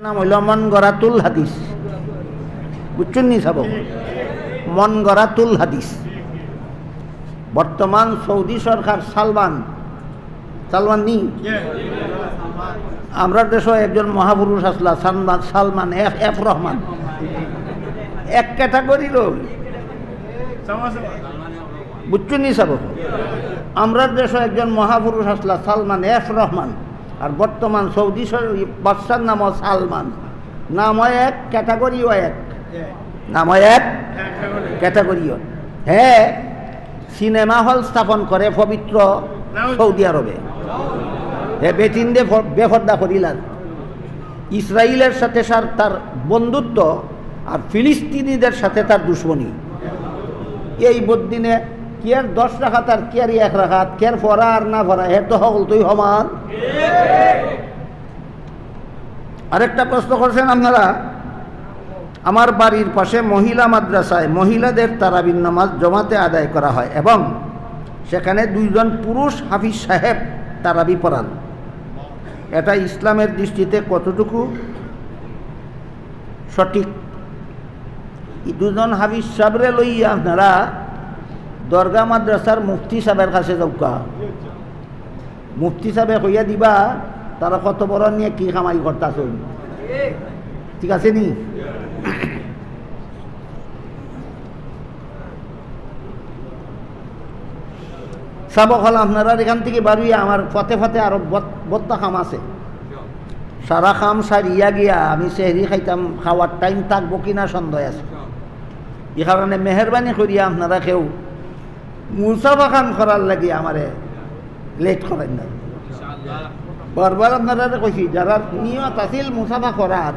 নাম হইল মন গড়াতুল হাদিস। বুঝছেন নি সাব? মন গড়াতুল হাদিস। বর্তমান সৌদি সরকার সালমান নি আমরা দেশ একজন মহাপুরুষ আসলা সালমান এফ রহমান এক ক্যাটাগরির। বুঝছেন নি সাব? আমরা দেশ একজন মহাপুরুষ আসলা সালমান এফ রহমান, আর বর্তমান সৌদি বাদশার নাম সালমান। নাম হয় এক, ক্যাটাগরিও এক। নাম হয় এক, ক্যাটাগরিও। হ্যাঁ, সিনেমা হল স্থাপন করে পবিত্র সৌদি আরবে। হ্যাঁ, বেটিন্দে বেফর্দা করিলাম। ইসরায়েলের সাথে তার বন্ধুত্ব, আর ফিলিস্তিনিদের সাথে তার দুশ্মনী। এই বদিনে কেয়ার 10 রাখাত আর কেয়ার 1 রাখাত, কেয়ার ফরা আর না ফরা, এর তো হল তুই সমান। আরেকটা প্রশ্ন করছেন আপনারা, আমার বাড়ির পাশে মহিলা মাদ্রাসায় মহিলাদের তারাবির নামাজ জমাতে আদায় করা হয় এবং সেখানে 2 জন পুরুষ হাফিজ সাহেব তারাবি পড়ান। এটা ইসলামের দৃষ্টিতে কতটুকু সঠিক? 2 জন হাফিজ সাহেবরে লইয়া আপনারা দরগা মাদ্রাসার মুফতি সাহেবের কাছে যাওকা। মুফতি সাহেবে কইয়া দিবা তারা কত বড় নিয়ে কি কামাই করতেছ। ঠিক আছে নি? সাবক হল আপনারা এখান থেকে বাড়িয়ে আমার ফতে আরো বত্তা খাম আছে। সারা খাম সারিয়া গিয়া আমি সেহরি খাইতাম, খাওয়ার টাইম থাকবো কিনা সন্দেহ আছে। এই কারণে মেহরবানি করিয়া আপনারা কেউ মুসাফা খান করার লাগে আমারে লেট করেন না। বারবার আপনারা কইছি যারা নিয়ত আছিল মুসাফা করার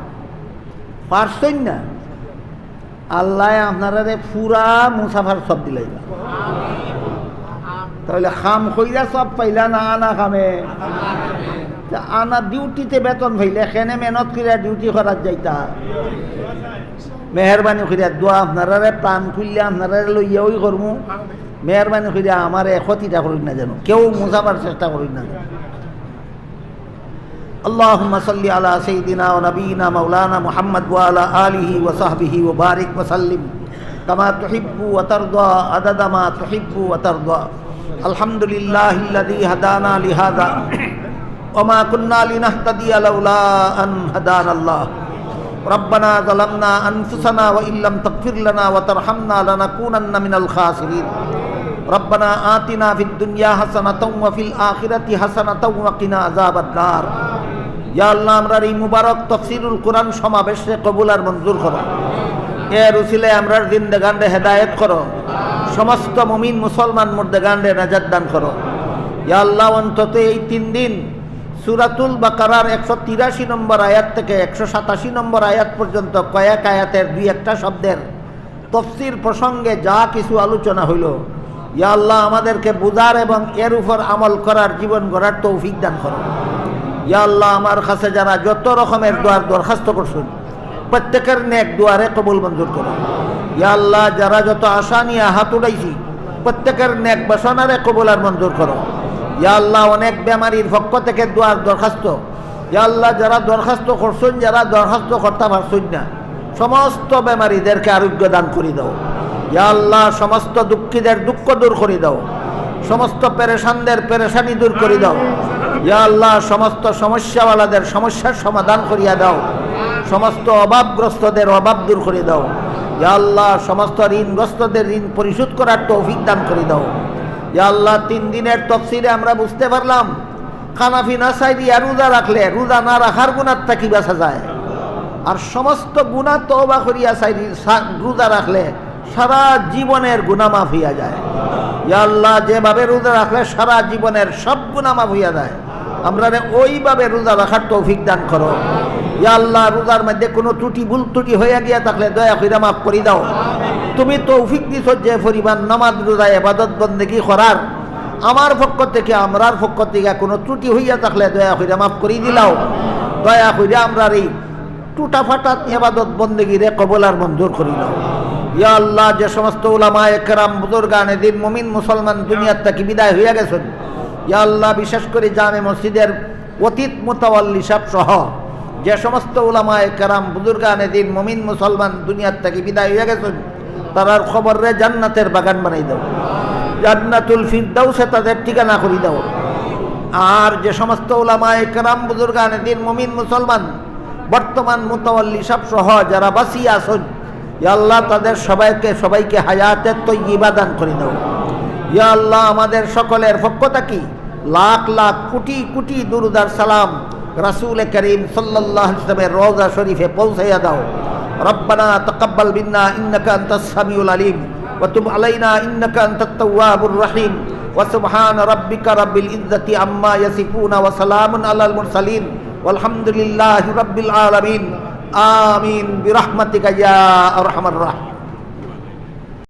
পারছেন না, আল্লাহ আপনারা পুরা মুসাফার সব দিলাই। তাহলে খাম কইরা সব পাইলা না, আনা খামে আনা ডিউটিতে বেতন পাইলে এখানে মেহনত করিয়া ডিউটি করার যাইতা। মেহরবানি করিয়া দোয়া আপনারা প্রাণ খুললে আপনারা লইয়া ওই করমু। মেহরবানি করিয়া আমার ক্ষতিটা করি না যেন, কেউ মুসাফার চেষ্টা করি না। আল্লাহুম্মা সাল্লি আলা সাইয়্যিদিনা ওয়া নাবিয়িনা মাওলানা মুহাম্মদ ওয়া আলা আলিহি ওয়া সাহবিহি ওয়া বারিক ওয়া সাল্লিম কামা তুহিব্বু ওয়া তারদা আদাদা মা তুহিব্বু ওয়া তারদা। আলহামদুলিল্লাহিল্লাযী হাদানা লিহাযা ওয়া মা কুন্না লিনাহতাদিয়া লাউলা আন হাদানাল্লাহ। রব্বানা যালামনা আনফুসানা ওয়া ইল্লাম তাগফির লানা ওয়া তারহামনা লানাকুনান্না মিনাল খাসিরিন। রব্বানা আতিনা ফিদ দুনিয়া হাসানাতাও ওয়া ফিল আখিরাতি হাসানাতাও ওয়া কিনা আযাবান নার। ইয়া আল্লাহ, আমরার এই মুবারক তাফসীরুল কুরআন সমাবেশে কবুল আর মঞ্জুর করো। এর উসিলায় আমরার জিন্দেগানে হেদায়েত করো। সমস্ত মুমিন মুসলমান মুর্দেগানে নাজাত দান করো। ইয়া আল্লাহ, অন্তত এই 3 দিন সূরাতুল বাকারার 183 নম্বর আয়াত থেকে 187 নম্বর আয়াত পর্যন্ত কয়েক আয়াতের 2-1টা শব্দের তাফসীর প্রসঙ্গে যা কিছু আলোচনা হইল, ইয়া আল্লাহ আমাদেরকে বুঝার এবং এর উপর আমল করার, জীবন গড়ার তৌফিক দান করো। ইয়া আল্লাহ, আমার কাছে যারা যত রকমের দোয়ার দরখাস্ত করছেন প্রত্যেকের নেক দোয়ারে কবুল মঞ্জুর করো। ইয়া আল্লাহ, যারা যত আশা নিয়ে হাত উঠাইছি প্রত্যেকের নেক বাসনারে কবুল আর মঞ্জুর করো। ইয়া আল্লাহ, অনেক বেমারির পক্ষ থেকে দোয়ার দরখাস্ত, ইয়া আল্লাহ যারা দরখাস্ত করছেন, যারা দরখাস্ত করতে পারছেন না, সমস্ত বেমারিদেরকে আরোগ্য দান করে দাও। ইয়া আল্লাহ, সমস্ত দুঃখীদের দুঃখ দূর করে দাও, সমস্ত পেরেশানদের পেরেশানি দূর করে দাও। ইয়া আল্লাহ, সমস্ত সমস্যাওয়ালাদের সমস্যার সমাধান করিয়া দাও, সমস্ত অভাবগ্রস্তদের অভাব দূর করে দাও। ইয়া আল্লাহ, সমস্ত ঋণগ্রস্তদের ঋণ পরিশোধ করার তৌফিক দান করে দাও। ইয়া আল্লাহ, 3 দিনের তাফসীরে আমরা বুঝতে পারলাম খানাফি না সাইরিয়া রোজা রাখলে রোজা না রাখার গুনাহ থেকে বাঁচা যায়, আর সমস্ত গুনাহ তওবা করিয়া রোজা রাখলে সারা জীবনের গুনাহ মাফ হইয়া যায়। ইয়া আল্লাহ, যেভাবে রোজা রাখলে সারা জীবনের সব গুনাহ মাফ হইয়া যায়, আমরা ওইভাবে রোজা রাখার তৌফিক দান করো। ইয়া আল্লাহ, রোজার মধ্যে কোনো ভুল ত্রুটি হইয়া গিয়া থাকলে দয়া করে মাফ করে দাও। তুমি তৌফিক দিছ যে পরিমাণ নামাজ রোজা ইবাদত বন্দেগী করার, আমার পক্ষ থেকে আমরার পক্ষ থেকে কোনো ত্রুটি হইয়া থাকলে দয়া করে মাফ করে দিলাও। দয়া করে আমরা এই টুটা ফাটা ইবাদত বন্দেগীরে কবুল আর মঞ্জুর করি দাও। ইয়া আল্লাহ, যে সমস্ত উলামায়ে কেরাম বুজুর্গানে দিন মুমিন মুসলমান দুনিয়ার থেকে বিদায় হইয়া গেছেন, ইয়া আল্লাহ বিশেষ করে জামে মসজিদের অতীত মুতাওয়াল্লি সাহেব সহ যে সমস্ত উলামায়ে কেরাম বুজুর্গানে দিন মুমিন মুসলমান দুনিয়ার থেকে বিদায় হয়ে গেছেন তারার খবরে জান্নাতের বাগান বানাই দাও, জান্নাতুল ফিরদাউসে তাদের ঠিকানা করে দাও। আর যে সমস্ত উলামায়ে কেরাম বুজুর্গানে দিন মুমিন মুসলমান বর্তমান মুতাওয়াল্লি সব সহ যারা বাঁচিয়ে আছেন, ইয়া আল্লাহ তাদের সবাইকে হায়াতের তৈয়্যিবা দান করে দাও। ইয়া আল্লাহ আমাদের সকলের পক্ষ থেকে লাখ লাখ কোটি কোটি দুরূদ আর সালাম রাসূল করিম সাল্লাল্লাহু আলাইহি ওয়াসাল্লামের রওজা শরীফে পৌঁছাইয়া দাও। রব্বানা তাকাব্বাল মিন্না ইন্নাকা আনতাস সামিউল আলিম ওয়া তুব আলাইনা ইন্নাকা আনতাত তাওয়াবুর রহিম ওয়া সুবহানা রাব্বিকা রাব্বিল ইজ্জাতি আম্মা ইয়াসিফুনা ওয়া সালামুন আলাল মুরসালিন ওয়ালহামদুলিল্লাহি রাব্বিল আলামিন। আমিন বিরহমাতিকা ইয়া আরহামার রাহিম।